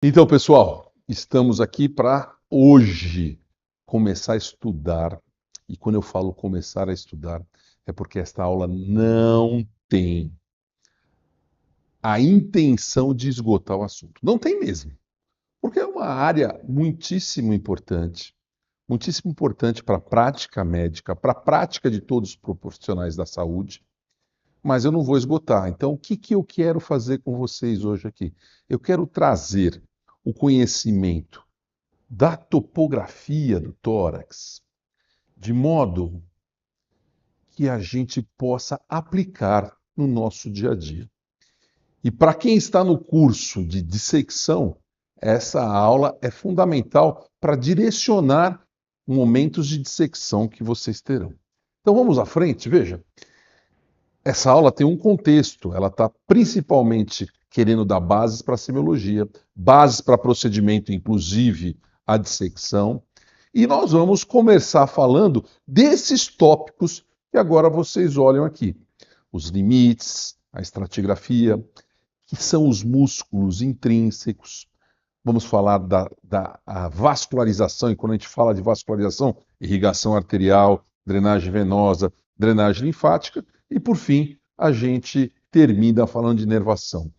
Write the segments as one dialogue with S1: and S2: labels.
S1: Então, pessoal, estamos aqui para hoje começar a estudar. E quando eu falo começar a estudar, é porque esta aula não tem a intenção de esgotar o assunto. Não tem mesmo. Porque é uma área muitíssimo importante para a prática médica, para a prática de todos os profissionais da saúde, mas eu não vou esgotar. Então, o que que eu quero fazer com vocês hoje aqui? Eu quero trazer o conhecimento da topografia do tórax, de modo que a gente possa aplicar no nosso dia a dia. E para quem está no curso de dissecção, essa aula é fundamental para direcionar momentos de dissecção que vocês terão. Então vamos à frente, veja. Essa aula tem um contexto, ela está principalmente querendo dar bases para a semiologia, bases para procedimento, inclusive a dissecção, e nós vamos começar falando desses tópicos que agora vocês olham aqui. Os limites, a estratigrafia, que são os músculos intrínsecos. Vamos falar da vascularização, e quando a gente fala de vascularização, irrigação arterial, drenagem venosa, drenagem linfática, e por fim, a gente termina falando de inervação.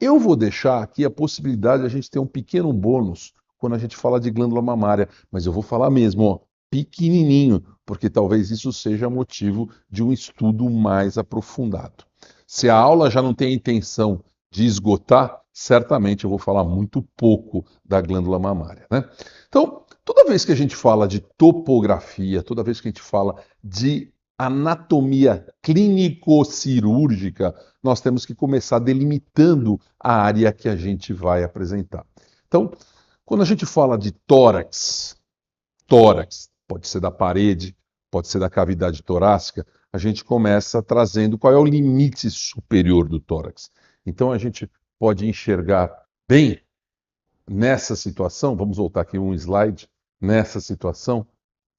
S1: Eu vou deixar aqui a possibilidade de a gente ter um pequeno bônus quando a gente fala de glândula mamária, mas eu vou falar mesmo, ó, pequenininho, porque talvez isso seja motivo de um estudo mais aprofundado. Se a aula já não tem a intenção de esgotar, certamente eu vou falar muito pouco da glândula mamária, né? Então, toda vez que a gente fala de topografia, toda vez que a gente fala de anatomia clínico-cirúrgica, nós temos que começar delimitando a área que a gente vai apresentar. Então, quando a gente fala de tórax pode ser da parede, pode ser da cavidade torácica, a gente começa trazendo qual é o limite superior do tórax. Então a gente pode enxergar bem nessa situação, vamos voltar aqui um slide, nessa situação,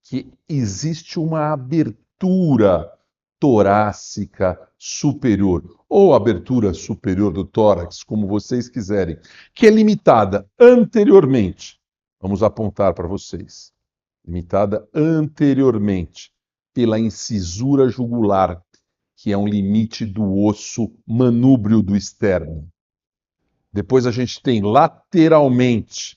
S1: que existe uma abertura torácica superior, ou abertura superior do tórax, como vocês quiserem, que é limitada anteriormente. Vamos apontar para vocês. Limitada anteriormente pela incisura jugular, que é um limite do osso manúbrio do externo. Depois a gente tem lateralmente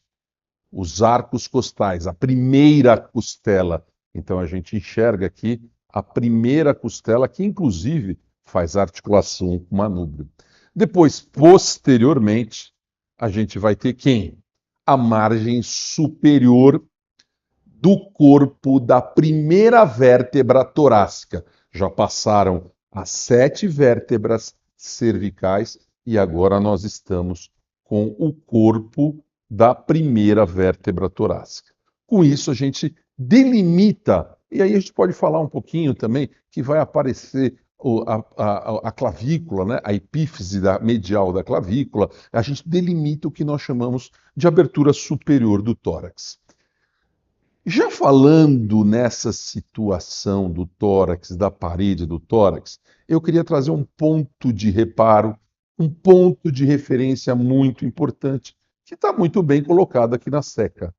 S1: os arcos costais, a primeira costela. Então a gente enxerga aqui a primeira costela, que inclusive faz articulação com o manúbrio. Depois, posteriormente, a gente vai ter quem? A margem superior do corpo da primeira vértebra torácica. Já passaram as 7 vértebras cervicais e agora nós estamos com o corpo da primeira vértebra torácica. Com isso, a gente delimita, e aí a gente pode falar um pouquinho também que vai aparecer a clavícula, né? A epífise medial da clavícula, a gente delimita o que nós chamamos de abertura superior do tórax. Já falando nessa situação do tórax, da parede do tórax, eu queria trazer um ponto de reparo, um ponto de referência muito importante, que está muito bem colocado aqui na seca.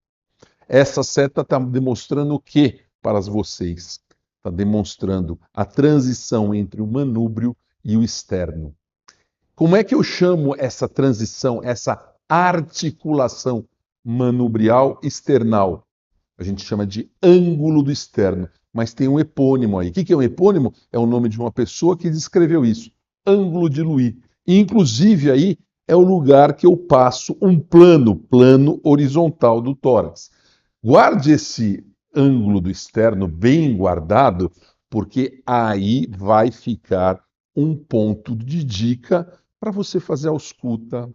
S1: Essa seta está demonstrando o que para vocês? Está demonstrando a transição entre o manúbrio e o externo. Como é que eu chamo essa transição, essa articulação manubrial external? A gente chama de ângulo do externo, mas tem um epônimo aí. O que é um epônimo? É o nome de uma pessoa que descreveu isso, ângulo de Louis. E, inclusive, aí é o lugar que eu passo um plano horizontal do tórax. Guarde esse ângulo do externo bem guardado, porque aí vai ficar um ponto de dica para você fazer a ausculta.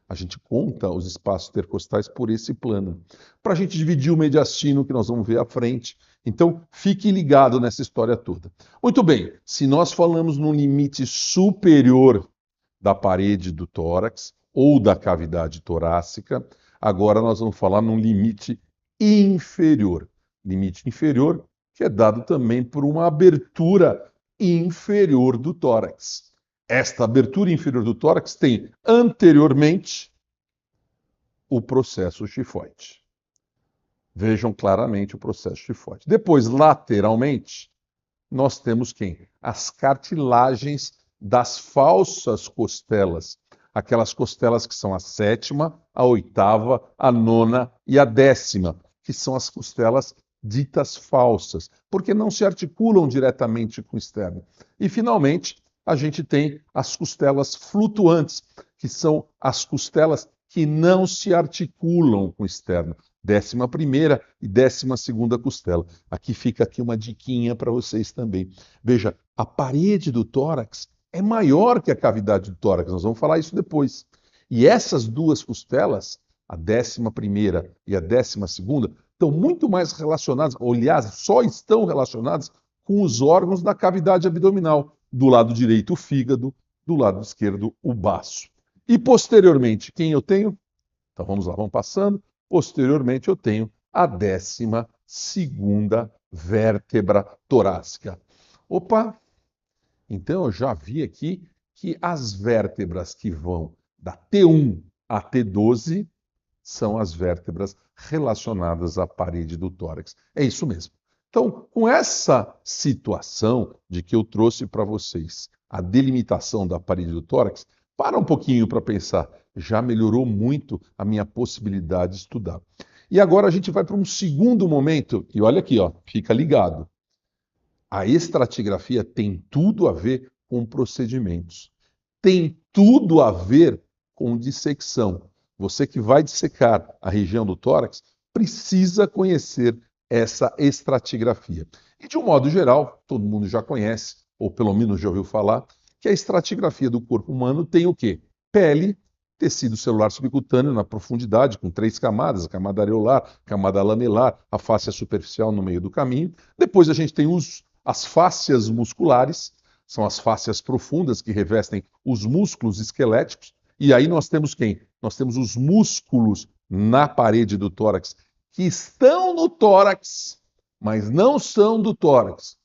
S1: A gente conta os espaços intercostais por esse plano. Para a gente dividir o mediastino, que nós vamos ver à frente. Então, fique ligado nessa história toda. Muito bem, se nós falamos no limite superior da parede do tórax ou da cavidade torácica, agora nós vamos falar num limite inferior. Limite inferior que é dado também por uma abertura inferior do tórax. Esta abertura inferior do tórax tem anteriormente o processo chifoide. Vejam claramente o processo chifoide. Depois, lateralmente, nós temos quem? As cartilagens das falsas costelas. Aquelas costelas que são a 7ª, a 8ª, a 9ª e a 10ª, que são as costelas ditas falsas, porque não se articulam diretamente com o externo. E, finalmente, a gente tem as costelas flutuantes, que são as costelas que não se articulam com o externo. 11ª e 12ª costela. Aqui fica aqui uma diquinha para vocês também. Veja, a parede do tórax é maior que a cavidade do tórax, nós vamos falar isso depois. E essas duas costelas, a 11ª e a 12ª, estão muito mais relacionadas, aliás, só estão relacionadas com os órgãos da cavidade abdominal. Do lado direito, o fígado, do lado esquerdo, o baço. E posteriormente, quem eu tenho? Então vamos lá, vamos passando. Posteriormente, eu tenho a 12ª vértebra torácica. Opa! Então, eu já vi aqui que as vértebras que vão da T1 a T12 são as vértebras relacionadas à parede do tórax. É isso mesmo. Então, com essa situação de que eu trouxe para vocês a delimitação da parede do tórax, para um pouquinho para pensar. Já melhorou muito a minha possibilidade de estudar. E agora a gente vai para um segundo momento, e olha aqui, ó, fica ligado. A estratigrafia tem tudo a ver com procedimentos. Tem tudo a ver com dissecção. Você que vai dissecar a região do tórax precisa conhecer essa estratigrafia. E de um modo geral, todo mundo já conhece, ou pelo menos já ouviu falar, que a estratigrafia do corpo humano tem o quê? Pele, tecido celular subcutâneo na profundidade, com 3 camadas, a camada areolar, a camada lamelar, a fáscia superficial no meio do caminho. Depois a gente tem as fáscias musculares, são as fáscias profundas que revestem os músculos esqueléticos. E aí nós temos quem? Nós temos os músculos na parede do tórax, que estão no tórax, mas não são do tórax.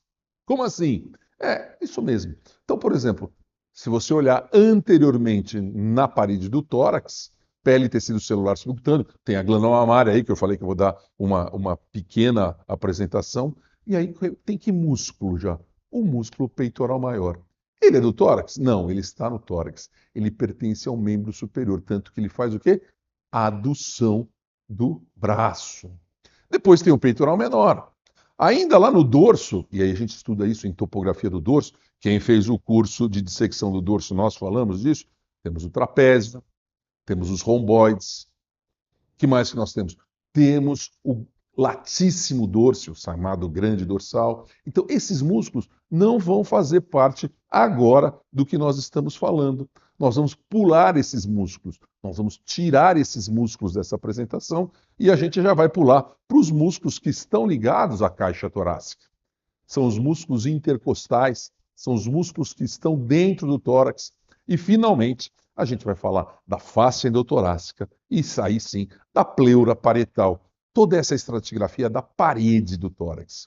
S1: Como assim? É, isso mesmo. Então, por exemplo, se você olhar anteriormente na parede do tórax, pele e tecido celular subcutâneo, tem a glândula mamária aí, que eu falei que eu vou dar uma pequena apresentação, e aí tem que músculo já? O músculo peitoral maior. Ele é do tórax? Não, ele está no tórax. Ele pertence ao membro superior, tanto que ele faz o quê? A adução do braço. Depois tem o peitoral menor. Ainda lá no dorso, e aí a gente estuda isso em topografia do dorso, quem fez o curso de dissecção do dorso, nós falamos disso, temos o trapézio, temos os romboides. O que mais que nós temos? Temos o latíssimo dorso, chamado grande dorsal. Então, esses músculos não vão fazer parte agora do que nós estamos falando. Nós vamos pular esses músculos, nós vamos tirar esses músculos dessa apresentação e a gente já vai pular para os músculos que estão ligados à caixa torácica. São os músculos intercostais, são os músculos que estão dentro do tórax. E, finalmente, a gente vai falar da face endotorácica e, aí sim, da pleura parietal. Toda essa estratigrafia da parede do tórax.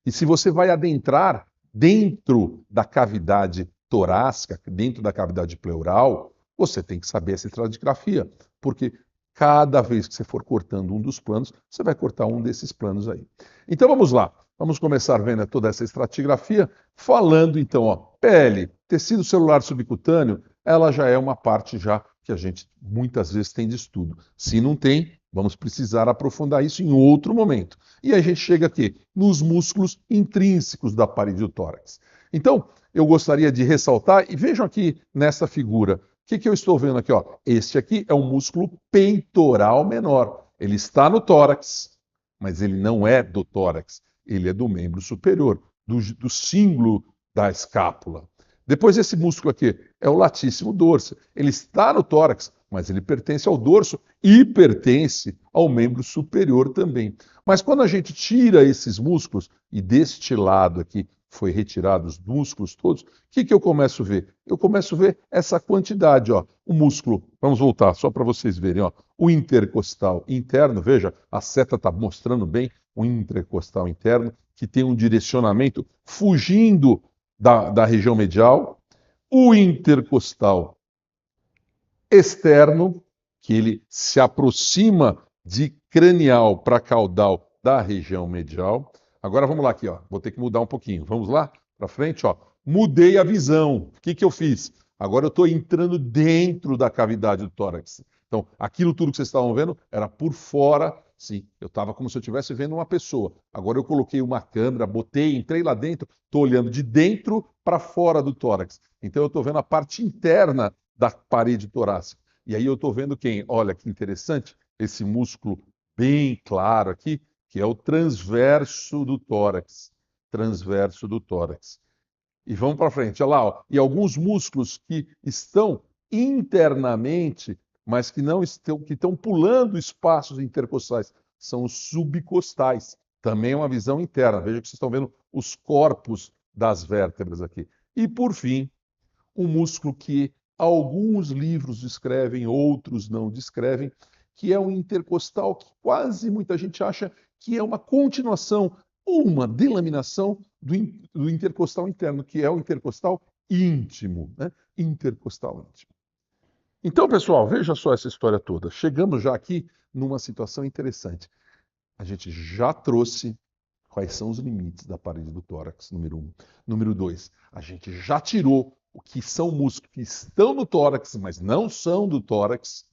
S1: E se você vai adentrar dentro da cavidade torácica, dentro da cavidade pleural, você tem que saber essa estratigrafia, porque cada vez que você for cortando um dos planos, você vai cortar um desses planos aí. Então vamos lá, vamos começar vendo toda essa estratigrafia, falando então, ó, pele, tecido celular subcutâneo, ela já é uma parte já que a gente muitas vezes tem de estudo. Se não tem, vamos precisar aprofundar isso em outro momento. E aí a gente chega aqui nos músculos intrínsecos da parede do tórax. Então, eu gostaria de ressaltar, e vejam aqui nessa figura, o que eu estou vendo aqui? Ó? Este aqui é um músculo peitoral menor. Ele está no tórax, mas ele não é do tórax. Ele é do membro superior, do símbolo da escápula. Depois esse músculo aqui é o latíssimo dorso. Ele está no tórax, mas ele pertence ao dorso e pertence ao membro superior também. Mas quando a gente tira esses músculos, e deste lado aqui foi retirado os músculos todos, o que eu começo a ver? Eu começo a ver essa quantidade, ó. O músculo, vamos voltar só para vocês verem, ó. O intercostal interno, veja, a seta está mostrando bem o intercostal interno, que tem um direcionamento fugindo da região medial, o intercostal externo, que ele se aproxima de cranial para caudal da região medial. Agora vamos lá aqui, ó. Vou ter que mudar um pouquinho. Vamos lá para frente, ó. Mudei a visão. O que que eu fiz? Agora eu estou entrando dentro da cavidade do tórax. Então, aquilo tudo que vocês estavam vendo era por fora. Sim, eu estava como se eu estivesse vendo uma pessoa. Agora eu coloquei uma câmera, botei, entrei lá dentro, estou olhando de dentro para fora do tórax. Então eu estou vendo a parte interna da parede torácica. E aí eu estou vendo quem? Olha que interessante, esse músculo bem claro aqui, que é o transverso do tórax. Transverso do tórax. E vamos para frente, olha lá, ó. E alguns músculos que estão internamente, mas que não estão, que estão pulando espaços intercostais, são os subcostais. Também é uma visão interna. Veja que vocês estão vendo os corpos das vértebras aqui. E por fim, um músculo que alguns livros descrevem, outros não descrevem, que é um intercostal que quase muita gente acha que é uma continuação, uma delaminação do intercostal interno, que é o intercostal íntimo, né? Intercostal íntimo. Então, pessoal, veja só essa história toda. Chegamos já aqui numa situação interessante. A gente já trouxe quais são os limites da parede do tórax, número 1. Número 2, a gente já tirou o que são músculos que estão no tórax, mas não são do tórax.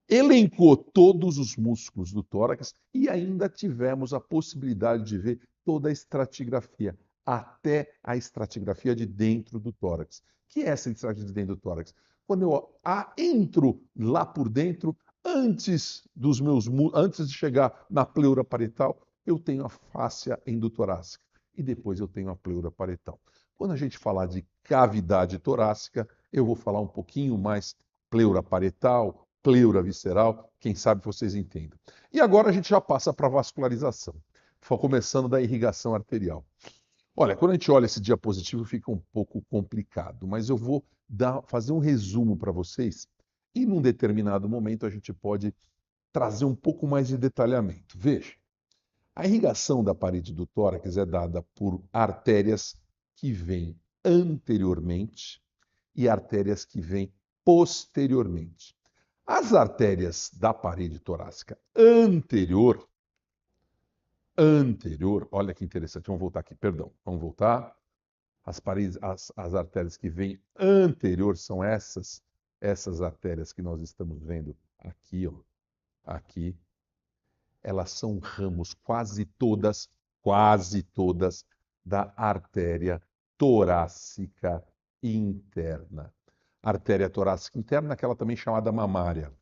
S1: Elencou todos os músculos do tórax e ainda tivemos a possibilidade de ver toda a estratigrafia, até a estratigrafia de dentro do tórax. O que é essa estratigrafia de dentro do tórax? Quando eu entro lá por dentro, antes de chegar na pleura parietal, eu tenho a fáscia endotorácica e depois eu tenho a pleura parietal. Quando a gente falar de cavidade torácica, eu vou falar um pouquinho mais pleura parietal, pleura visceral, quem sabe vocês entendam. E agora a gente já passa para a vascularização, começando da irrigação arterial. Olha, quando a gente olha esse diapositivo fica um pouco complicado, mas eu vou fazer um resumo para vocês e num determinado momento a gente pode trazer um pouco mais de detalhamento. Veja, a irrigação da parede do tórax é dada por artérias que vêm anteriormente e artérias que vêm posteriormente. As artérias da parede torácica anterior, olha que interessante, vamos voltar aqui, perdão, vamos voltar. As artérias que vêm anterior são essas artérias que nós estamos vendo aqui, ó, aqui. Elas são ramos quase todas da artéria torácica interna. Artéria torácica interna, aquela também chamada mamária.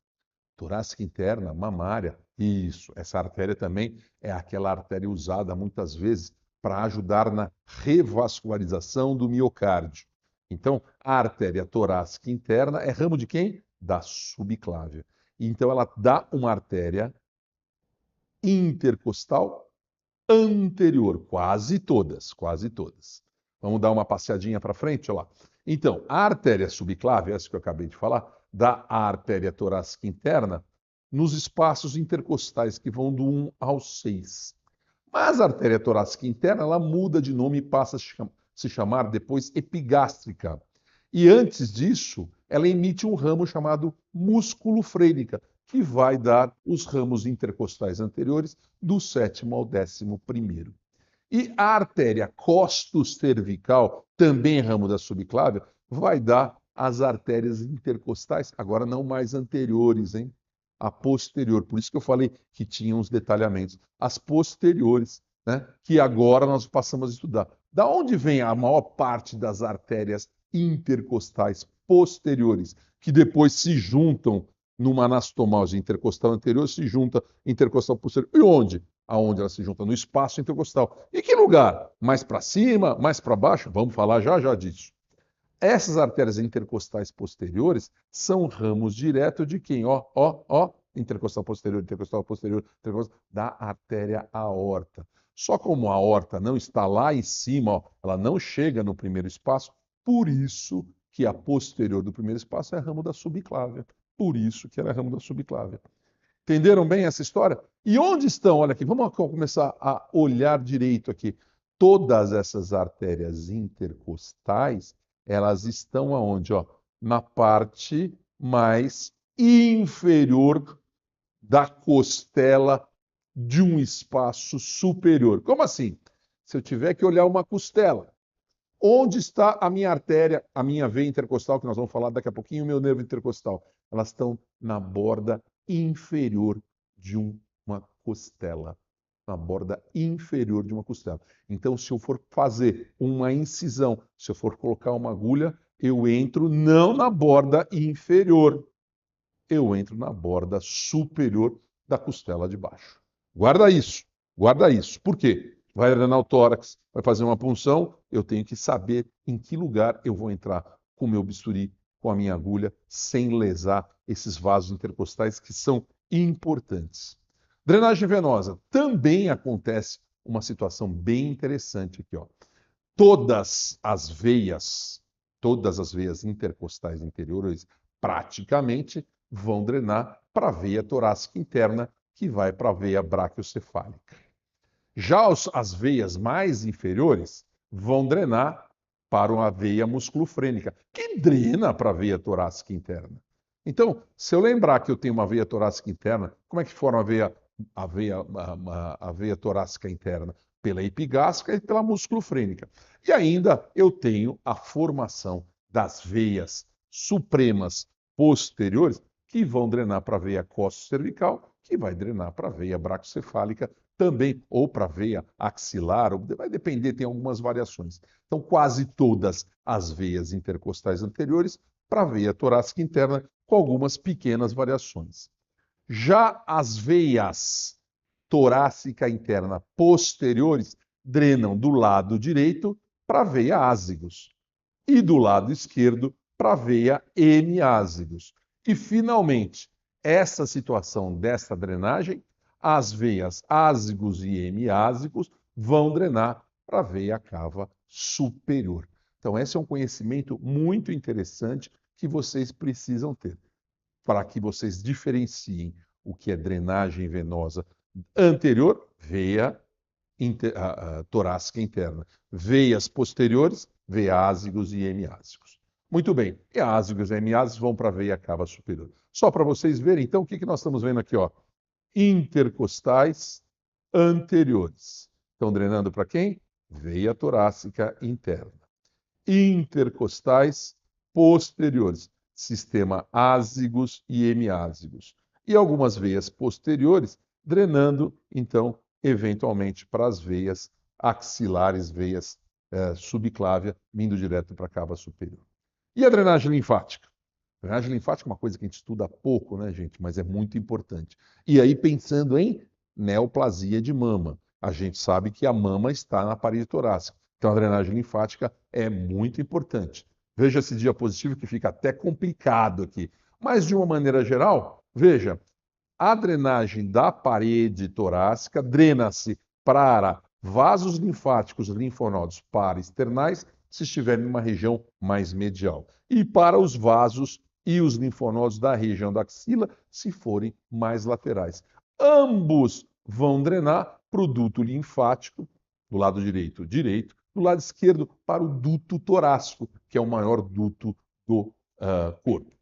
S1: Torácica interna, mamária, isso. Essa artéria também é aquela artéria usada muitas vezes para ajudar na revascularização do miocárdio. Então, a artéria torácica interna é ramo de quem? Da subclávia. Então, ela dá uma artéria intercostal anterior, quase todas, quase todas. Vamos dar uma passeadinha para frente, olha lá. Então, a artéria subclávia, essa que eu acabei de falar, dá a artéria torácica interna nos espaços intercostais que vão do 1 ao 6. Mas a artéria torácica interna, ela muda de nome e passa a se chamar depois epigástrica. E antes disso, ela emite um ramo chamado músculo frênica, que vai dar os ramos intercostais anteriores do 7º ao 11º. E a artéria costus cervical, também ramo da subclávia, vai dar as artérias intercostais, agora não mais anteriores, hein? A posterior. Por isso que eu falei que tinha uns detalhamentos. As posteriores, né? Que agora nós passamos a estudar. Da onde vem a maior parte das artérias intercostais posteriores, que depois se juntam numa anastomose intercostal anterior, se junta intercostal posterior. E onde? Aonde ela se junta? No espaço intercostal. E que lugar? Mais para cima? Mais para baixo? Vamos falar já já disso. Essas artérias intercostais posteriores são ramos diretos de quem? Intercostal posterior, da artéria aorta. Só como a aorta não está lá em cima, ó, ela não chega no primeiro espaço, por isso que a posterior do primeiro espaço é ramo da subclávia. Por isso que ela é ramo da subclávia. Entenderam bem essa história? E onde estão? Olha aqui, vamos começar a olhar direito aqui. Todas essas artérias intercostais, elas estão aonde? Ó, na parte mais inferior da costela de um espaço superior. Como assim? Se eu tiver que olhar uma costela, onde está a minha artéria, a minha veia intercostal, que nós vamos falar daqui a pouquinho, o meu nervo intercostal? Elas estão na borda inferior de uma costela. Na borda inferior de uma costela. Então, se eu for fazer uma incisão, se eu for colocar uma agulha, eu entro não na borda inferior, eu entro na borda superior da costela de baixo. Guarda isso, guarda isso. Por quê? Vai drenar o tórax, vai fazer uma punção, eu tenho que saber em que lugar eu vou entrar com o meu bisturi, com a minha agulha, sem lesar esses vasos intercostais que são importantes. Drenagem venosa. Também acontece uma situação bem interessante aqui, ó. Todas as veias intercostais interiores, praticamente vão drenar para a veia torácica interna, que vai para a veia braquiocefálica. Já as veias mais inferiores vão drenar para uma veia musculofrênica, que drena para a veia torácica interna. Então, se eu lembrar que eu tenho uma veia torácica interna, como é que forma a veia torácica interna? Pela epigástrica e pela musculofrênica. E ainda eu tenho a formação das veias supremas posteriores, que vão drenar para a veia costo-cervical, que vai drenar para a veia braquiocefálica também, ou para a veia axilar, vai depender, tem algumas variações. Então, quase todas as veias intercostais anteriores para a veia torácica interna, com algumas pequenas variações. Já as veias torácica interna posteriores drenam do lado direito para a veia ázigos e do lado esquerdo para a veia hemiázigos. E, finalmente, essa situação dessa drenagem, as veias ázigos e hemiázigos vão drenar para a veia cava superior. Então, esse é um conhecimento muito interessante que vocês precisam ter para que vocês diferenciem o que é drenagem venosa anterior, veia torácica interna. Veias posteriores, veázigos e hemiázigos. Muito bem, eázigos e hemiázigos vão para a veia cava superior. Só para vocês verem, então, o que nós estamos vendo aqui? Ó? Intercostais anteriores. Estão drenando para quem? Veia torácica interna. Intercostais posteriores. Sistema ázigos e hemiázigos. E algumas veias posteriores drenando, então, eventualmente para as veias axilares, veias subclávia, vindo direto para a cava superior. E a drenagem linfática? A drenagem linfática é uma coisa que a gente estuda pouco, né, gente? Mas é muito importante. E aí, pensando em neoplasia de mama, a gente sabe que a mama está na parede torácica. Então, a drenagem linfática é muito importante. Veja esse diapositivo que fica até complicado aqui. Mas, de uma maneira geral, veja, a drenagem da parede torácica drena-se para vasos linfáticos, linfonodos paraesternais, se estiverem numa região mais medial. E para os vasos e os linfonodos da região da axila, se forem mais laterais. Ambos vão drenar para o duto linfático, do lado direito, do lado esquerdo, para o duto torácico, que é o maior duto do corpo.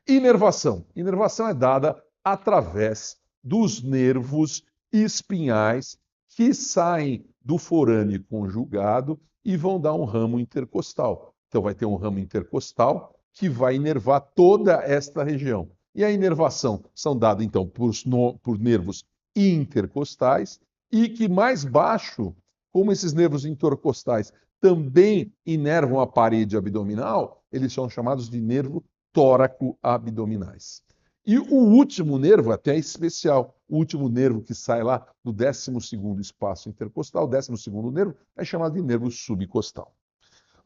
S1: Inervação. Inervação é dada através dos nervos espinhais que saem do forâneo conjugado e vão dar um ramo intercostal. Então, vai ter um ramo intercostal que vai inervar toda esta região. E a inervação são dadas, então, por nervos intercostais e que mais baixo, como esses nervos intercostais também inervam a parede abdominal, eles são chamados de nervo tóraco-abdominais. E o último nervo, até especial, o último nervo que sai lá do 12º espaço intercostal, o 12º nervo, é chamado de nervo subcostal.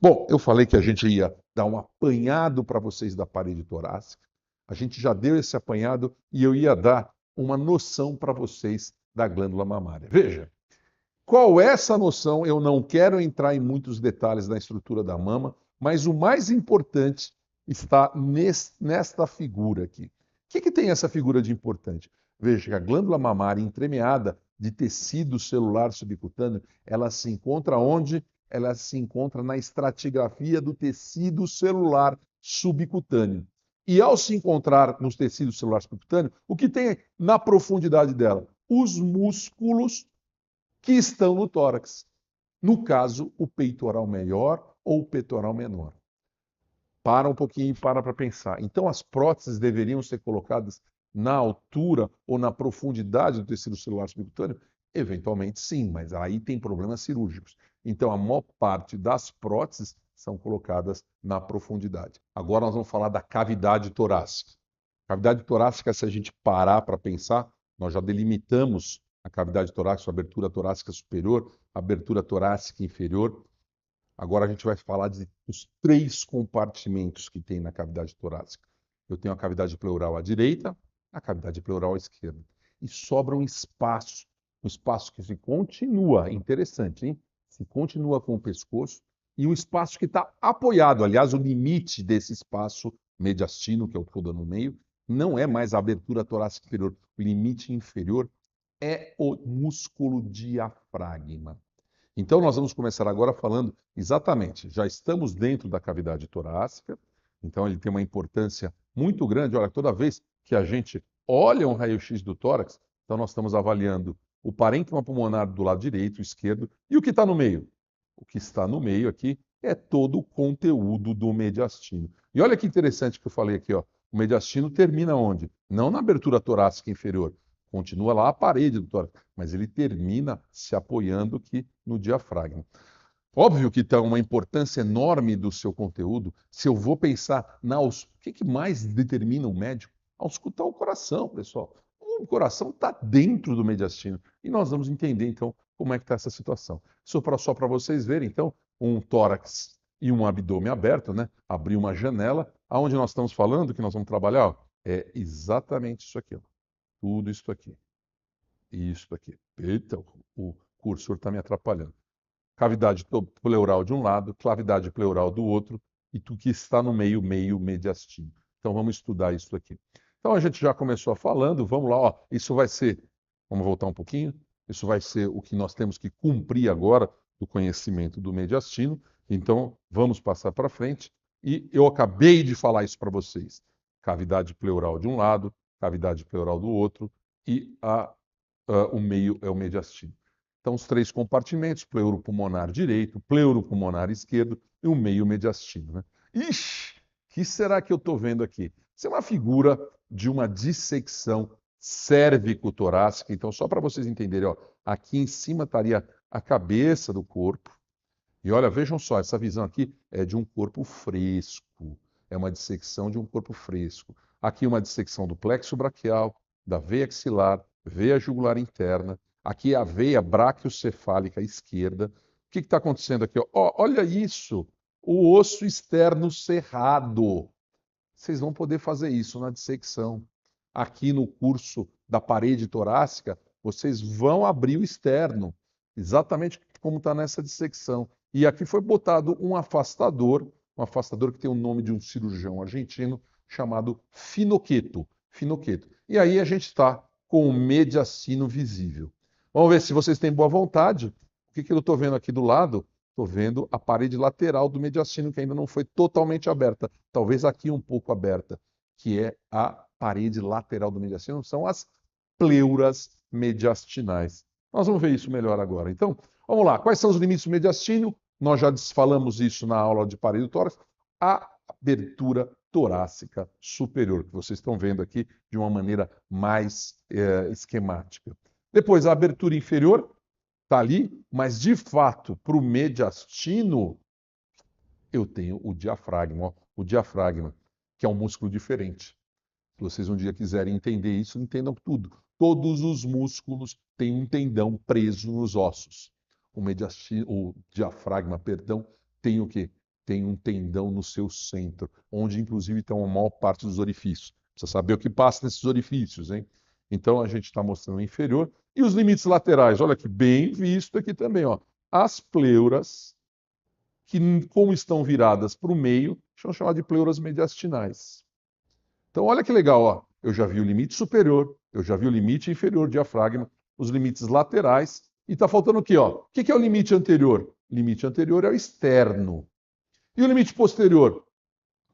S1: Bom, eu falei que a gente ia dar um apanhado para vocês da parede torácica. A gente já deu esse apanhado e eu ia dar uma noção para vocês da glândula mamária. Veja, qual é essa noção? Eu não quero entrar em muitos detalhes da estrutura da mama, mas o mais importante está nesta figura aqui. O que tem essa figura de importante? Veja que a glândula mamária entremeada de tecido celular subcutâneo, ela se encontra onde? Ela se encontra na estratigrafia do tecido celular subcutâneo. E ao se encontrar nos tecidos celulares subcutâneos, o que tem na profundidade dela? Os músculos que estão no tórax. No caso, o peitoral maior ou o peitoral menor. Para um pouquinho e para pensar. Então, as próteses deveriam ser colocadas na altura ou na profundidade do tecido celular subcutâneo? Eventualmente sim, mas aí tem problemas cirúrgicos. Então, a maior parte das próteses são colocadas na profundidade. Agora nós vamos falar da cavidade torácica. Cavidade torácica, se a gente parar para pensar, nós já delimitamos a cavidade torácica, a abertura torácica superior, a abertura torácica inferior. Agora a gente vai falar dos 3 compartimentos que tem na cavidade torácica. Eu tenho a cavidade pleural à direita, a cavidade pleural à esquerda. E sobra um espaço que se continua, interessante, hein? Se continua com o pescoço, e um espaço que está apoiado. Aliás, o limite desse espaço mediastino, que é o que eu estou dando no meio, não é mais a abertura torácica inferior. O limite inferior é o músculo diafragma. Então, nós vamos começar agora falando exatamente, já estamos dentro da cavidade torácica, então ele tem uma importância muito grande. Olha, toda vez que a gente olha um raio-x do tórax, então nós estamos avaliando o parênquima pulmonar do lado direito, esquerdo, e o que está no meio? O que está no meio aqui é todo o conteúdo do mediastino. E olha que interessante que eu falei aqui, ó. O mediastino termina onde? Não na abertura torácica inferior, continua lá a parede do tórax, mas ele termina se apoiando aqui no diafragma. Óbvio que tem uma importância enorme do seu conteúdo. Se eu vou pensar o que mais determina o médico? Auscultar o coração, pessoal. O coração está dentro do mediastino. E nós vamos entender, então, como é que está essa situação. Isso só para vocês verem, então, um tórax e um abdômen aberto, né? Abrir uma janela. Aonde nós estamos falando que nós vamos trabalhar? Ó, é exatamente isso aqui. Ó. Tudo isso aqui. Isso aqui. Eita, o cursor está me atrapalhando. Cavidade pleural de um lado, cavidade pleural do outro, e tu que está no meio mediastino. Então vamos estudar isso aqui. Então a gente já começou falando, vamos lá, ó, isso vai ser, vamos voltar um pouquinho, isso vai ser o que nós temos que cumprir agora do conhecimento do mediastino. Então vamos passar para frente. E eu acabei de falar isso para vocês. Cavidade pleural de um lado, cavidade pleural do outro, e o meio é o mediastino. Então, os 3 compartimentos, pleuro pulmonar direito, pleuro pulmonar esquerdo e o meio mediastino. Né? Ixi, o que será que eu estou vendo aqui? Isso é uma figura de uma dissecção cérvico-torácica. Então, só para vocês entenderem, ó, aqui em cima estaria a cabeça do corpo. E olha, vejam só, essa visão aqui é de um corpo fresco. É uma dissecção de um corpo fresco. Aqui uma dissecção do plexo braquial, da veia axilar, veia jugular interna. Aqui é a veia braquiocefálica esquerda. O que está acontecendo aqui? Ó, olha isso, o osso externo cerrado. Vocês vão poder fazer isso na dissecção. Aqui no curso da parede torácica, vocês vão abrir o externo, exatamente como está nessa dissecção. E aqui foi botado um afastador que tem o nome de um cirurgião argentino chamado Finocheto. Finocheto. E aí a gente está com o mediastino visível. Vamos ver se vocês têm boa vontade. O que eu estou vendo aqui do lado? Estou vendo a parede lateral do mediastino, que ainda não foi totalmente aberta. Talvez aqui um pouco aberta, que é a parede lateral do mediastino. São as pleuras mediastinais. Nós vamos ver isso melhor agora. Então, vamos lá. Quais são os limites do mediastino? Nós já falamos isso na aula de parede do tórax. A abertura torácica superior, que vocês estão vendo aqui de uma maneira mais esquemática. Depois, a abertura inferior está ali, mas de fato, para o mediastino, eu tenho o diafragma. Ó, o diafragma, que é um músculo diferente. Se vocês um dia quiserem entender isso, entendam tudo. Todos os músculos têm um tendão preso nos ossos. O diafragma, perdão, tem o quê? Tem um tendão no seu centro, onde inclusive tem a maior parte dos orifícios. Precisa saber o que passa nesses orifícios, hein? Então a gente está mostrando o inferior. E os limites laterais, olha que bem visto aqui também, ó. As pleuras, que como estão viradas para o meio, são chamadas de pleuras mediastinais. Então, olha que legal, ó. Eu já vi o limite superior, eu já vi o limite inferior, diafragma, os limites laterais, e está faltando o quê, ó? O que é o limite anterior? O limite anterior é o externo. E o limite posterior?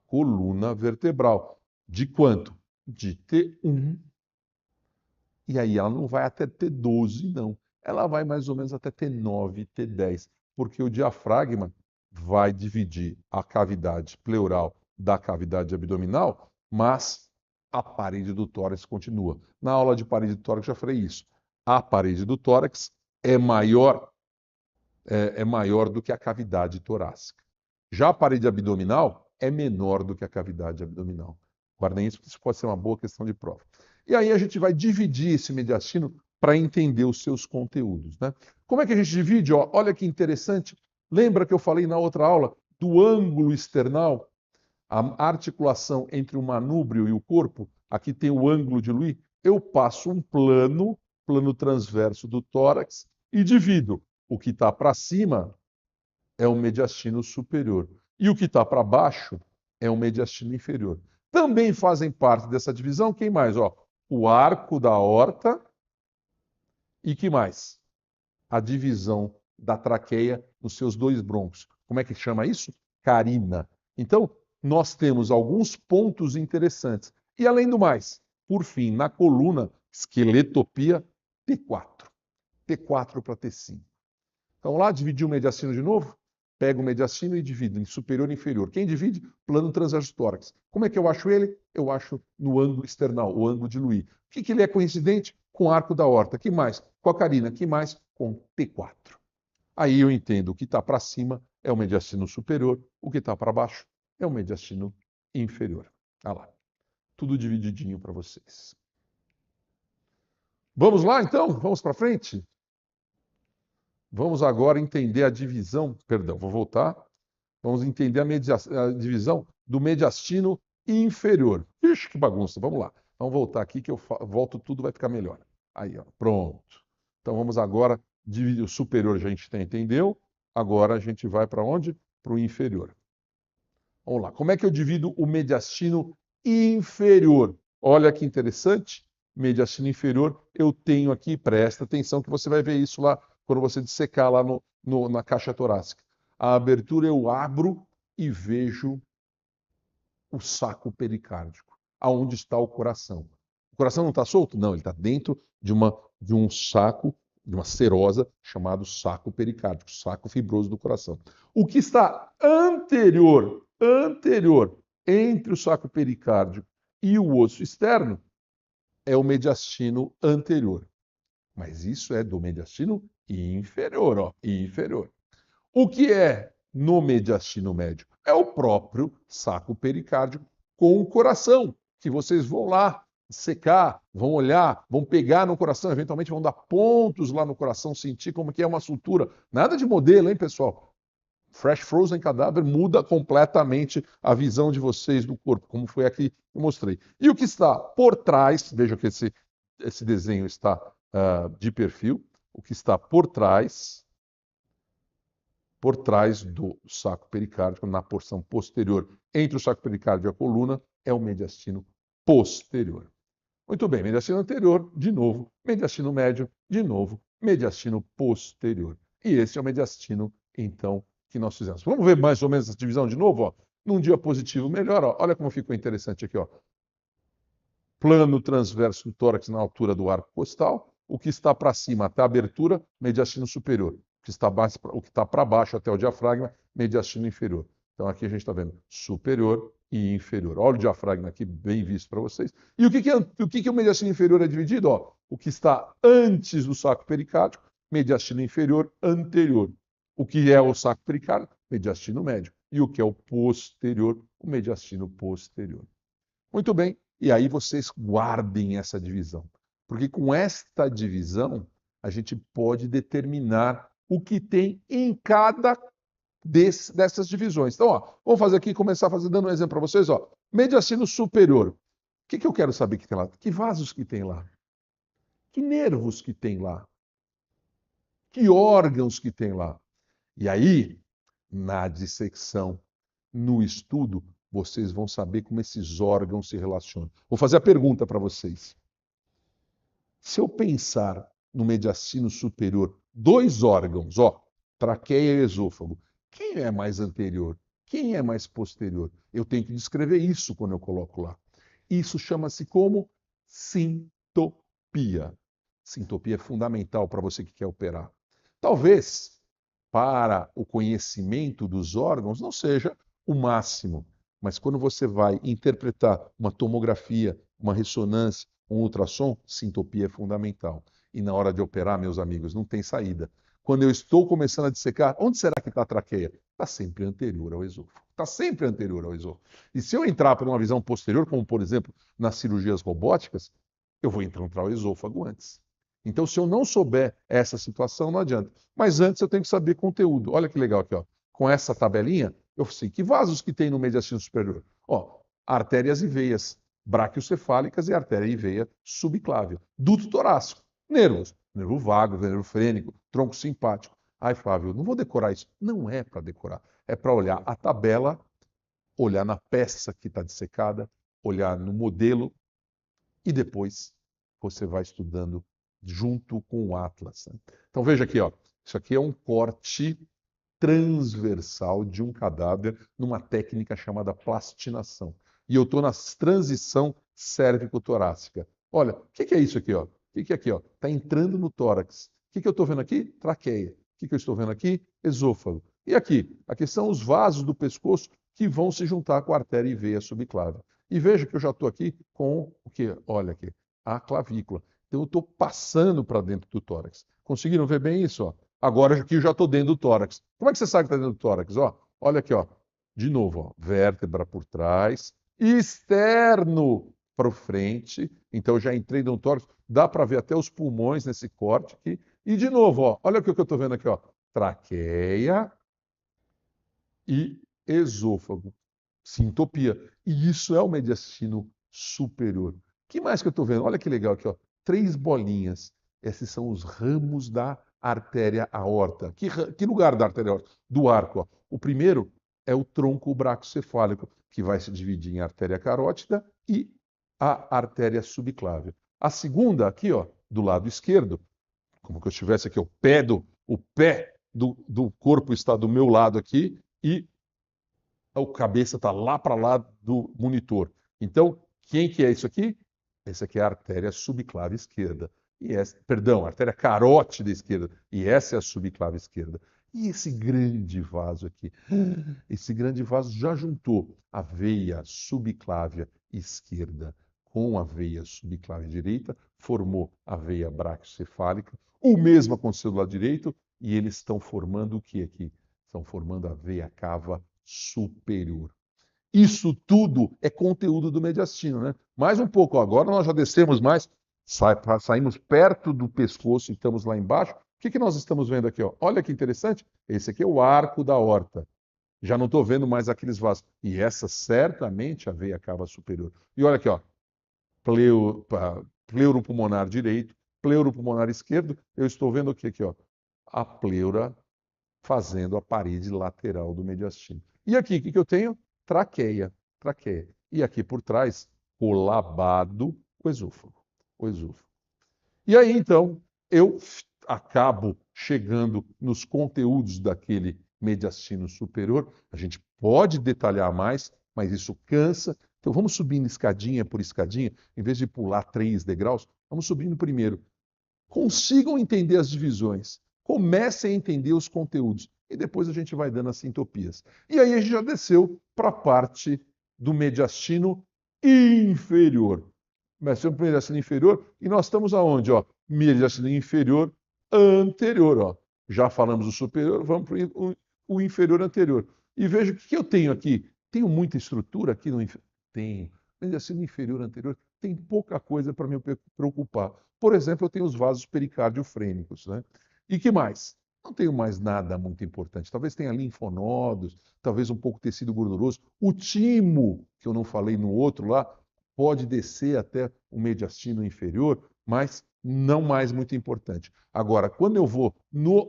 S1: Coluna vertebral. De quanto? De T1. E aí ela não vai até T12, não. Ela vai mais ou menos até T9, T10, porque o diafragma vai dividir a cavidade pleural da cavidade abdominal, mas a parede do tórax continua. Na aula de parede do tórax já falei isso. A parede do tórax é maior do que a cavidade torácica. Já a parede abdominal é menor do que a cavidade abdominal. Guardem isso, porque isso pode ser uma boa questão de prova. E aí a gente vai dividir esse mediastino para entender os seus conteúdos, né? Como é que a gente divide? Ó, olha que interessante. Lembra que eu falei na outra aula do ângulo external, a articulação entre o manúbrio e o corpo? Aqui tem o ângulo de Louis. Eu passo um plano transverso do tórax e divido. O que está para cima é o mediastino superior. E o que está para baixo é o mediastino inferior. Também fazem parte dessa divisão, quem mais? Ó, o arco da aorta e que mais? A divisão da traqueia nos seus dois brônquios. Como é que chama isso? Carina. Então, nós temos alguns pontos interessantes. E além do mais, por fim, na coluna, esqueletopia, T4. T4 para T5. Então lá, dividir o mediastino de novo, pego o mediastino e divido em superior e inferior. Quem divide? Plano transverso tórax. Como é que eu acho ele? Eu acho no ângulo external, o ângulo de Louis. O que ele é coincidente? Com o arco da aorta. Que mais? Com a carina. Que mais? Com T4. Aí eu entendo o que está para cima é o mediastino superior, o que está para baixo é o mediastino inferior. Olha lá. Tudo divididinho para vocês. Vamos lá, então? Vamos para frente? Vamos agora entender a divisão, perdão, vou voltar. Vamos entender a divisão do mediastino inferior. Ixi, que bagunça. Vamos lá. Vamos voltar aqui que eu volto tudo, vai ficar melhor. Aí, ó, pronto. Então vamos agora dividir o superior, a gente entendeu. Agora a gente vai para onde? Para o inferior. Vamos lá. Como é que eu divido o mediastino inferior? Olha que interessante. Mediastino inferior, eu tenho aqui, presta atenção que você vai ver isso lá quando você dissecar lá na caixa torácica. A abertura eu abro e vejo o saco pericárdico, aonde está o coração. O coração não está solto? Não, ele está dentro de um saco, de uma serosa, chamado saco pericárdico, saco fibroso do coração. O que está anterior, entre o saco pericárdico e o osso externo, é o mediastino anterior. Mas isso é do mediastino inferior, ó, inferior. O que é no mediastino médio? É o próprio saco pericárdico com o coração, que vocês vão lá secar, vão olhar, vão pegar no coração, eventualmente vão dar pontos lá no coração, sentir como que é uma sutura. Nada de modelo, hein, pessoal? Fresh Frozen Cadáver muda completamente a visão de vocês do corpo, como foi aqui que eu mostrei. E o que está por trás, veja que esse desenho está de perfil, o que está por trás do saco pericárdico, na porção posterior, entre o saco pericárdio e a coluna, é o mediastino posterior. Muito bem, mediastino anterior, de novo, mediastino médio, de novo, mediastino posterior. E esse é o mediastino, então, que nós fizemos. Vamos ver mais ou menos essa divisão de novo, ó. Num diapositivo melhor, ó. Olha como ficou interessante aqui, ó. Plano transverso do tórax na altura do arco costal. O que está para cima até a abertura, mediastino superior. O que está para baixo até o diafragma, mediastino inferior. Então aqui a gente está vendo superior e inferior. Olha o diafragma aqui, bem visto para vocês. E o que o mediastino inferior é dividido? Ó, o que está antes do saco pericárdico, mediastino inferior anterior. O que é o saco pericárdico? Mediastino médio. E o que é o posterior? O mediastino posterior. Muito bem. E aí vocês guardem essa divisão. Porque com esta divisão, a gente pode determinar o que tem em cada dessas divisões. Então, ó, vamos fazer aqui, começar dando um exemplo para vocês. Ó. Mediastino superior. O que eu quero saber que tem lá? Que vasos que tem lá? Que nervos que tem lá? Que órgãos que tem lá? E aí, na dissecção, no estudo, vocês vão saber como esses órgãos se relacionam. Vou fazer a pergunta para vocês. Se eu pensar no mediastino superior, dois órgãos, ó, traqueia e esôfago, quem é mais anterior? Quem é mais posterior? Eu tenho que descrever isso quando eu coloco lá. Isso chama-se como sintopia. Sintopia é fundamental para você que quer operar. Talvez para o conhecimento dos órgãos não seja o máximo, mas quando você vai interpretar uma tomografia, uma ressonância, um ultrassom, sintopia é fundamental. E na hora de operar, meus amigos, não tem saída. Quando eu estou começando a dissecar, onde será que está a traqueia? Está sempre anterior ao esôfago. Está sempre anterior ao esôfago. E se eu entrar por uma visão posterior, como por exemplo nas cirurgias robóticas, eu vou entrar o esôfago antes. Então, se eu não souber essa situação, não adianta. Mas antes eu tenho que saber conteúdo. Olha que legal aqui, ó. Com essa tabelinha, eu sei que vasos que tem no mediastino superior. Ó, artérias e veias braquiocefálicas e artéria e veia subclávia. Duto torácico, nervos, nervo vago, nervo frênico, tronco simpático. Ai, Flávio, não vou decorar isso. Não é para decorar. É para olhar a tabela, olhar na peça que está dissecada, olhar no modelo e depois você vai estudando junto com o Atlas. Né? Então veja aqui, ó. Isso aqui é um corte transversal de um cadáver numa técnica chamada plastinação. E eu estou na transição cérvico-torácica. Olha, o que é isso aqui? O que é aqui? Está entrando no tórax. O que eu estou vendo aqui? Traqueia. O que eu estou vendo aqui? Esôfago. E aqui? Aqui são os vasos do pescoço que vão se juntar com a artéria e veia subclávia. E veja que eu já estou aqui com o que? Olha aqui, a clavícula. Então eu estou passando para dentro do tórax. Conseguiram ver bem isso? Ó? Agora aqui eu já estou dentro do tórax. Como é que você sabe que está dentro do tórax? Ó, olha aqui, ó. De novo, ó. Vértebra por trás, externo para o frente. Então eu já entrei no tórax. Dá para ver até os pulmões nesse corte aqui. E de novo, ó. Olha o que eu estou vendo aqui, ó. Traqueia e esôfago. Sintopia. E isso é o mediastino superior. O que mais que eu estou vendo? Olha que legal aqui, ó. 3 bolinhas. Esses são os ramos da artéria aorta. Que lugar da artéria aorta? Do arco. Ó. O primeiro é o tronco braquiocefálico, que vai se dividir em artéria carótida e a artéria subclávia. A segunda, aqui, ó, do lado esquerdo, como que eu estivesse aqui, o pé do corpo está do meu lado aqui e a cabeça está lá para lá do monitor. Então, quem que é isso aqui? Essa aqui é a artéria subclave esquerda. Perdão, a artéria carótida esquerda. E essa é a subclave esquerda. E esse grande vaso aqui? Esse grande vaso já juntou a veia subclávia esquerda com a veia subclave direita, formou a veia braquiocefálica. O mesmo aconteceu do lado direito e eles estão formando o que aqui? Estão formando a veia cava superior. Isso tudo é conteúdo do mediastino, né? Mais um pouco, agora nós já descemos mais, saímos perto do pescoço e estamos lá embaixo. O que nós estamos vendo aqui? Ó? Olha que interessante, esse aqui é o arco da aorta. Já não estou vendo mais aqueles vasos. E essa certamente a veia cava superior. E olha aqui, ó, pleuropulmonar direito, pleuropulmonar esquerdo, eu estou vendo o que aqui? Ó? A pleura fazendo a parede lateral do mediastino. E aqui, o que eu tenho? Traqueia. Traqueia. E aqui por trás, colabado o esôfago. O esôfago. E aí, então, eu acabo chegando nos conteúdos daquele mediastino superior. A gente pode detalhar mais, mas isso cansa. Então, vamos subindo escadinha por escadinha, em vez de pular 3 degraus, vamos subindo primeiro. Consigam entender as divisões. Comecem a entender os conteúdos. E depois a gente vai dando as sintopias. E aí a gente já desceu para a parte do mediastino inferior. Mediastino para o mediastino inferior. E nós estamos aonde? Ó? Mediastino inferior anterior. Ó. Já falamos do superior, vamos para o inferior anterior. E veja o que eu tenho aqui. Tenho muita estrutura aqui no inferior? Tenho. Mediastino inferior anterior tem pouca coisa para me preocupar. Por exemplo, eu tenho os vasos pericardiofrênicos, né? E que mais? Não tenho mais nada muito importante. Talvez tenha linfonodos, talvez um pouco tecido gorduroso. O timo, que eu não falei no outro lá, pode descer até o mediastino inferior, mas não mais muito importante. Agora, quando eu vou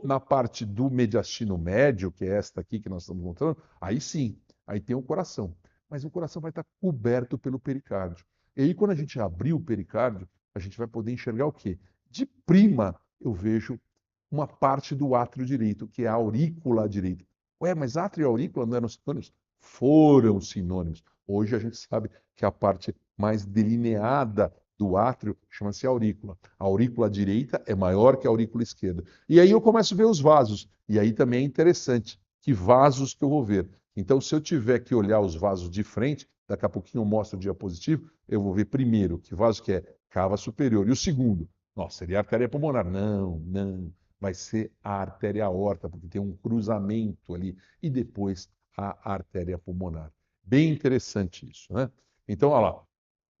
S1: na parte do mediastino médio, que é esta aqui que nós estamos mostrando, aí sim, aí tem o coração. Mas o coração vai estar coberto pelo pericárdio. E aí, quando a gente abrir o pericárdio, a gente vai poder enxergar o quê? De prima, eu vejo uma parte do átrio direito, que é a aurícula direita. Ué, mas átrio e aurícula não eram sinônimos? Foram sinônimos. Hoje a gente sabe que a parte mais delineada do átrio chama-se aurícula. A aurícula direita é maior que a aurícula esquerda. E aí eu começo a ver os vasos. E aí também é interessante que vasos que eu vou ver. Então, se eu tiver que olhar os vasos de frente, daqui a pouquinho eu mostro o diapositivo, eu vou ver primeiro que vaso que é cava superior. E o segundo, nossa, seria a artéria pulmonar. Não, não. Vai ser a artéria aorta, porque tem um cruzamento ali. E depois a artéria pulmonar. Bem interessante isso, né? Então, olha lá.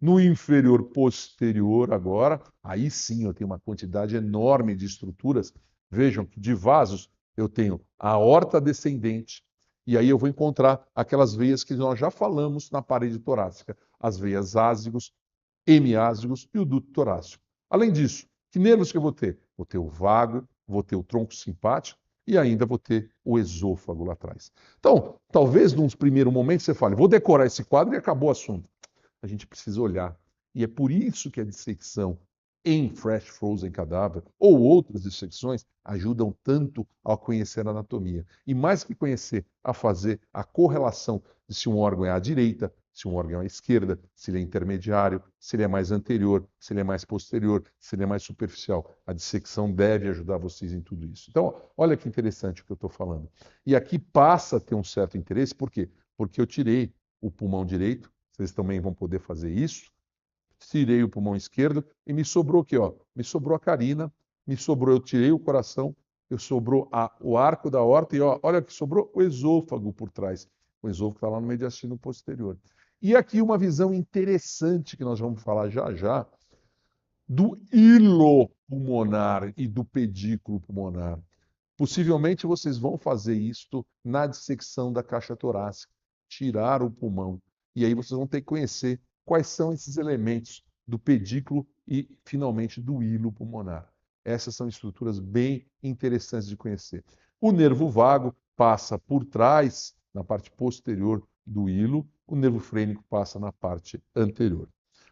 S1: No inferior posterior, agora, aí sim eu tenho uma quantidade enorme de estruturas. Vejam que de vasos eu tenho a aorta descendente, e aí eu vou encontrar aquelas veias que nós já falamos na parede torácica, as veias ázigos, hemiázigos e o duto torácico. Além disso, que nervos que eu vou ter? Vou ter o vago, vou ter o tronco simpático e ainda vou ter o esôfago lá atrás. Então, talvez num primeiro momento você fale, vou decorar esse quadro e acabou o assunto. A gente precisa olhar. E é por isso que a dissecção em fresh frozen cadáver ou outras dissecções ajudam tanto a conhecer a anatomia. E mais que conhecer, a fazer a correlação de se um órgão é à direita, se um órgão é à esquerda, se ele é intermediário, se ele é mais anterior, se ele é mais posterior, se ele é mais superficial. A dissecção deve ajudar vocês em tudo isso. Então, olha que interessante o que eu estou falando. E aqui passa a ter um certo interesse, por quê? Porque eu tirei o pulmão direito, vocês também vão poder fazer isso. Tirei o pulmão esquerdo e me sobrou aqui, ó. Me sobrou a carina, me sobrou, eu tirei o coração, eu sobrou o arco da aorta e ó, olha que sobrou o esôfago por trás. O esôfago está lá no mediastino posterior. E aqui uma visão interessante que nós vamos falar já já do hilo pulmonar e do pedículo pulmonar. Possivelmente vocês vão fazer isto na dissecção da caixa torácica, tirar o pulmão. E aí vocês vão ter que conhecer quais são esses elementos do pedículo e, finalmente, do hilo pulmonar. Essas são estruturas bem interessantes de conhecer. O nervo vago passa por trás, na parte posterior do hilo, o nervo frênico passa na parte anterior.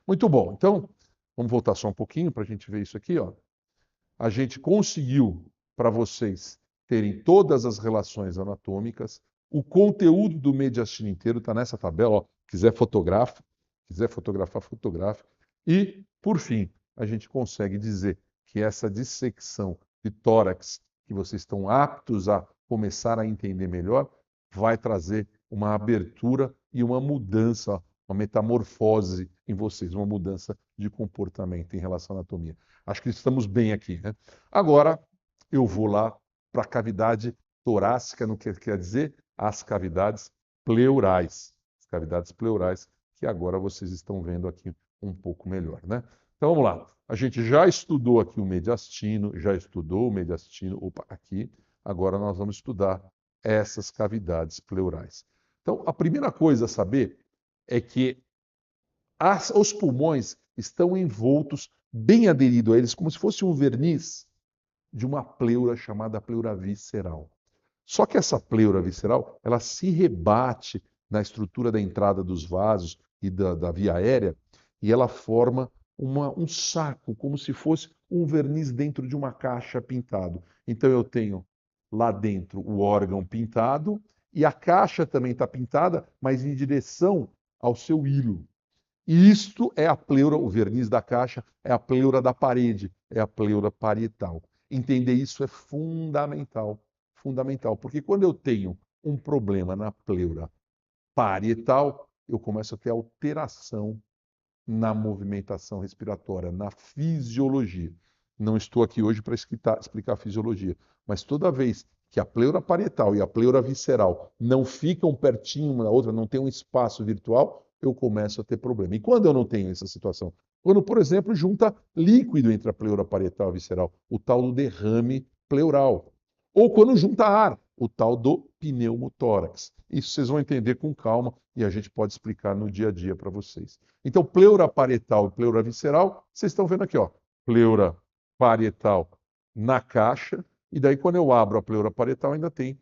S1: Muito bom. Então, vamos voltar só um pouquinho para a gente ver isso aqui, ó. A gente conseguiu para vocês terem todas as relações anatômicas. O conteúdo do mediastino inteiro está nessa tabela. Ó. Quiser fotografar, fotografe. E, por fim, a gente consegue dizer que essa dissecção de tórax, que vocês estão aptos a começar a entender melhor, vai trazer uma abertura e uma mudança, uma metamorfose em vocês, uma mudança de comportamento em relação à anatomia. Acho que estamos bem aqui, né? Agora eu vou lá para a cavidade torácica, no que quer dizer as cavidades pleurais. As cavidades pleurais, que agora vocês estão vendo aqui um pouco melhor, né? Então vamos lá. A gente já estudou aqui o mediastino, já estudou o mediastino, opa, aqui. Agora nós vamos estudar essas cavidades pleurais. Então, a primeira coisa a saber é que os pulmões estão envoltos, bem aderido a eles, como se fosse um verniz de uma pleura chamada pleura visceral. Só que essa pleura visceral, ela se rebate na estrutura da entrada dos vasos e da via aérea, e ela forma um saco, como se fosse um verniz dentro de uma caixa pintado. Então eu tenho lá dentro o órgão pintado, e a caixa também está pintada, mas em direção ao seu hilo. E isto é a pleura, o verniz da caixa, é a pleura da parede, é a pleura parietal. Entender isso é fundamental, fundamental, porque quando eu tenho um problema na pleura parietal, eu começo a ter alteração na movimentação respiratória, na fisiologia. Não estou aqui hoje para explicar a fisiologia, mas toda vez que a pleura parietal e a pleura visceral não ficam pertinho uma da outra, não tem um espaço virtual, eu começo a ter problema. E quando eu não tenho essa situação? Quando, por exemplo, junta líquido entre a pleura parietal e a visceral, o tal do derrame pleural. Ou quando junta ar, o tal do pneumotórax. Isso vocês vão entender com calma e a gente pode explicar no dia a dia para vocês. Então, pleura parietal e pleura visceral, vocês estão vendo aqui, ó. Pleura parietal na caixa, e daí quando eu abro a pleura parietal ainda tem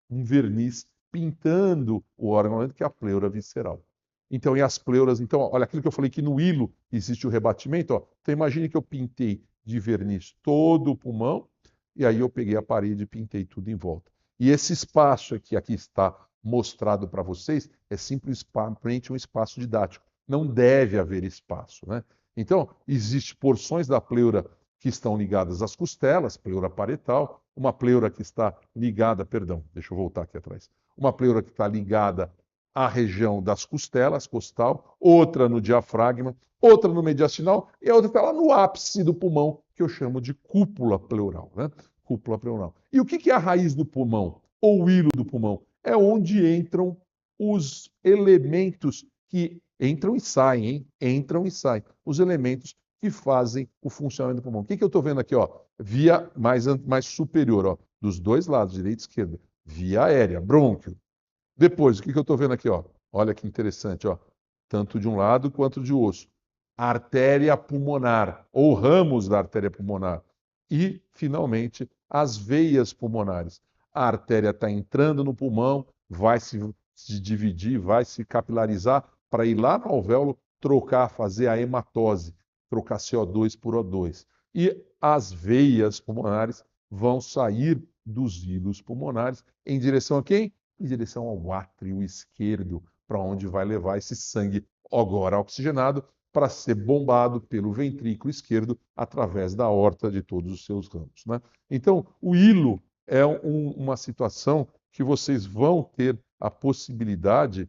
S1: um verniz pintando o órgão, que é a pleura visceral. Então, e as pleuras, então, olha aquilo que eu falei que no hilo existe o rebatimento, ó. Então imagine que eu pintei de verniz todo o pulmão, e aí eu peguei a parede e pintei tudo em volta. E esse espaço aqui está mostrado para vocês, é simplesmente um espaço didático. não deve haver espaço, né? Então, existem porções da pleura que estão ligadas às costelas, pleura parietal, uma pleura que está ligada, perdão, deixa eu voltar aqui atrás, uma pleura que está ligada à região das costelas, costal, outra no diafragma, outra no mediastinal e a outra está lá no ápice do pulmão, que eu chamo de cúpula pleural, né? Cúpula pleural. E o que é a raiz do pulmão, ou o hilo do pulmão? É onde entram os elementos que entram e saem, hein? Entram e saem. Os elementos que fazem o funcionamento do pulmão. O que eu estou vendo aqui? Ó? Via mais superior, ó, dos dois lados, direita e esquerda. Via aérea, brônquio. Depois, o que eu estou vendo aqui? Ó? Olha que interessante, ó. Tanto de um lado quanto de osso. Artéria pulmonar, ou ramos da artéria pulmonar. E, finalmente, as veias pulmonares. A artéria está entrando no pulmão, vai se dividir, vai se capilarizar para ir lá no alvéolo trocar, fazer a hematose, trocar CO2 por O2. E as veias pulmonares vão sair dos hilos pulmonares em direção a quem? Em direção ao átrio esquerdo, para onde vai levar esse sangue agora oxigenado para ser bombado pelo ventrículo esquerdo através da aorta de todos os seus ramos, né? Então, o hilo é uma situação que vocês vão ter a possibilidade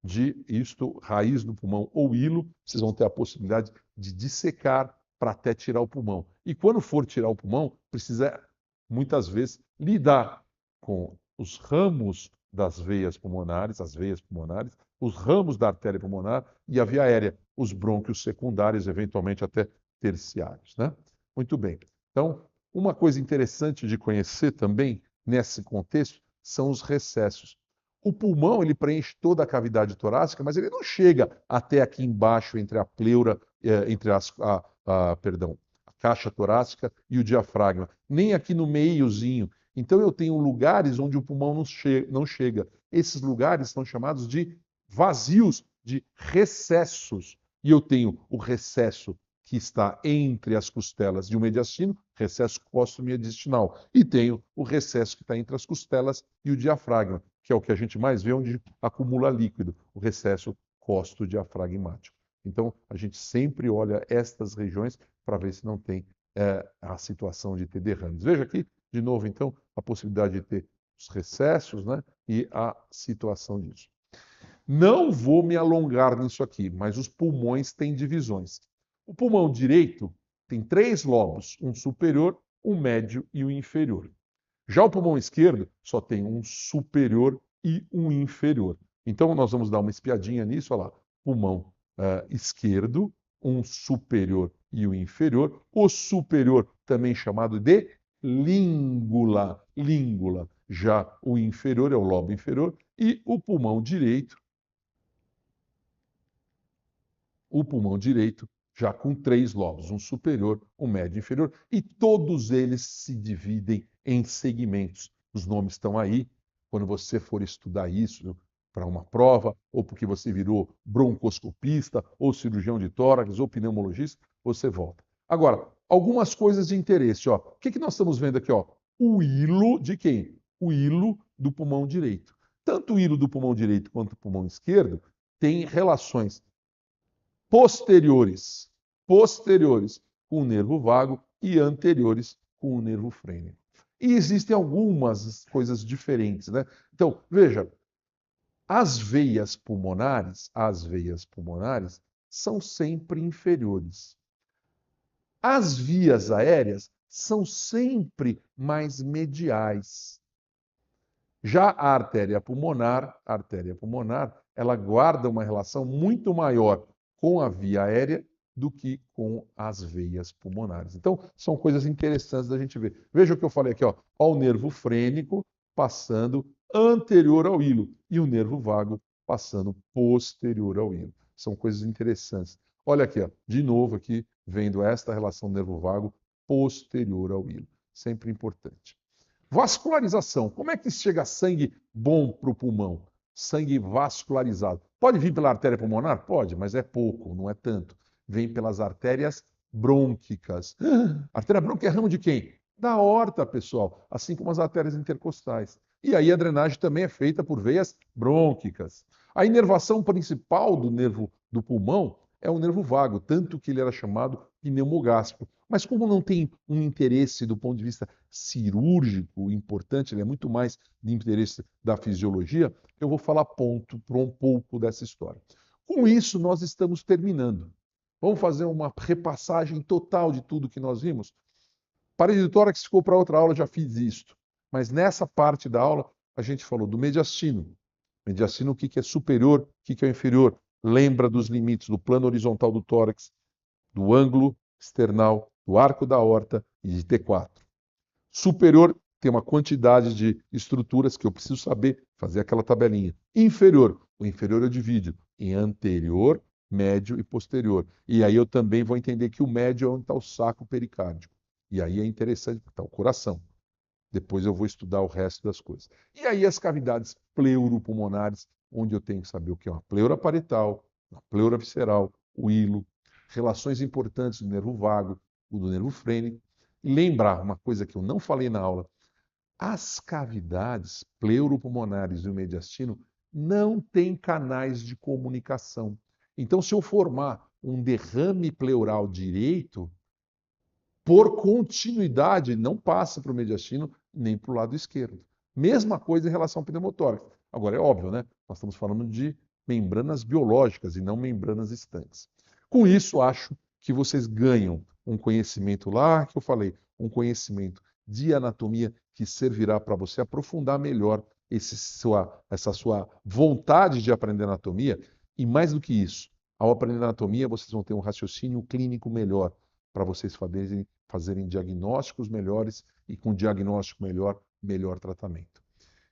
S1: de isto, raiz do pulmão ou hilo, vocês vão ter a possibilidade de dissecar para até tirar o pulmão. E quando for tirar o pulmão, precisa muitas vezes lidar com os ramos das veias pulmonares, as veias pulmonares, os ramos da artéria pulmonar e a via aérea, os brônquios secundários, eventualmente até terciários, né? Muito bem. Então, uma coisa interessante de conhecer também nesse contexto são os recessos. O pulmão, ele preenche toda a cavidade torácica, mas ele não chega até aqui embaixo, entre a pleura, entre perdão, a caixa torácica e o diafragma, nem aqui no meiozinho. Então eu tenho lugares onde o pulmão não chega. Esses lugares são chamados de vazios, de recessos. E eu tenho o recesso que está entre as costelas e o mediastino, recesso costo-mediastinal. E tenho o recesso que está entre as costelas e o diafragma, que é o que a gente mais vê onde acumula líquido, o recesso costo-diafragmático. Então, a gente sempre olha estas regiões para ver se não tem a situação de ter derrames. Veja aqui, de novo, então, a possibilidade de ter os recessos, né, e a situação disso. Não vou me alongar nisso aqui, mas os pulmões têm divisões. O pulmão direito tem 3 lobos, um superior, um médio e um inferior. Já o pulmão esquerdo só tem um superior e um inferior. Então, nós vamos dar uma espiadinha nisso, olha lá. Pulmão esquerdo, um superior e um inferior. O superior, também chamado de língula. Língula. Já o inferior é o lobo inferior. E o pulmão direito, já com 3 lobos, um superior, um médio e inferior, e todos eles se dividem em segmentos. Os nomes estão aí. Quando você for estudar isso para uma prova, ou porque você virou broncoscopista, ou cirurgião de tórax, ou pneumologista, você volta. Agora, algumas coisas de interesse. Ó. O que nós estamos vendo aqui? Ó? O hilo de quem? O hilo do pulmão direito. Tanto o hilo do pulmão direito quanto o pulmão esquerdo têm relações posteriores com o nervo vago e anteriores com o nervo frênico. E existem algumas coisas diferentes, né? Então, veja, as veias pulmonares são sempre inferiores. As vias aéreas são sempre mais mediais. Já a artéria pulmonar, ela guarda uma relação muito maior com a via aérea do que com as veias pulmonares. Então, são coisas interessantes da gente ver. Veja o que eu falei aqui, ó, o nervo frênico passando anterior ao hilo e o nervo vago passando posterior ao hilo. São coisas interessantes. Olha aqui, ó, de novo aqui, vendo esta relação nervo vago posterior ao hilo. Sempre importante. Vascularização. Como é que chega sangue bom para o pulmão? Sangue vascularizado. Pode vir pela artéria pulmonar? Pode, mas é pouco, não é tanto. Vem pelas artérias brônquicas. Artéria brônquica é ramo de quem? Da aorta, pessoal. Assim como as artérias intercostais. E aí a drenagem também é feita por veias brônquicas. A inervação principal do nervo do pulmão é o nervo vago, tanto que ele era chamado pneumogástrico. Mas como não tem um interesse do ponto de vista cirúrgico importante, ele é muito mais de interesse da fisiologia, eu vou falar ponto por um pouco dessa história. Com isso, nós estamos terminando. Vamos fazer uma repassagem total de tudo que nós vimos? Parede do tórax ficou para outra aula, já fiz isto. Mas nessa parte da aula, a gente falou do mediastino. Mediastino, o que é superior, o que é inferior. Lembra dos limites do plano horizontal do tórax, do ângulo external, do arco da aorta e de T4. Superior tem uma quantidade de estruturas que eu preciso saber, fazer aquela tabelinha. Inferior, o inferior eu divido em anterior, médio e posterior. E aí eu também vou entender que o médio é onde está o saco pericárdico. E aí é interessante, porque está o coração. Depois eu vou estudar o resto das coisas. E aí as cavidades pleuropulmonares, onde eu tenho que saber o que é uma pleura parietal, uma pleura visceral, o hilo, relações importantes do nervo vago, o do nervo frênico. E lembrar uma coisa que eu não falei na aula, as cavidades pleuropulmonares e o mediastino não têm canais de comunicação. Então, se eu formar um derrame pleural direito, por continuidade, não passa para o mediastino nem para o lado esquerdo. Mesma coisa em relação ao pneumotórax. Agora, é óbvio, né? Nós estamos falando de membranas biológicas e não membranas estanques. Com isso, acho que vocês ganham um conhecimento lá, que eu falei, um conhecimento de anatomia que servirá para você aprofundar melhor essa sua vontade de aprender anatomia. E mais do que isso, ao aprender anatomia, vocês vão ter um raciocínio clínico melhor para vocês fazerem diagnósticos melhores e com diagnóstico melhor, melhor tratamento.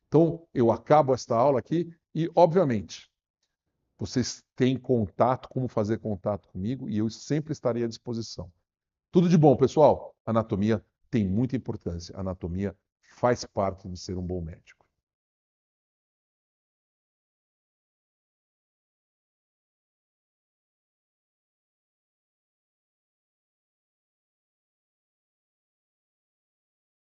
S1: Então, eu acabo esta aula aqui e, obviamente, vocês têm contato, como fazer contato comigo e eu sempre estarei à disposição. Tudo de bom, pessoal. Anatomia tem muita importância. Anatomia faz parte de ser um bom médico.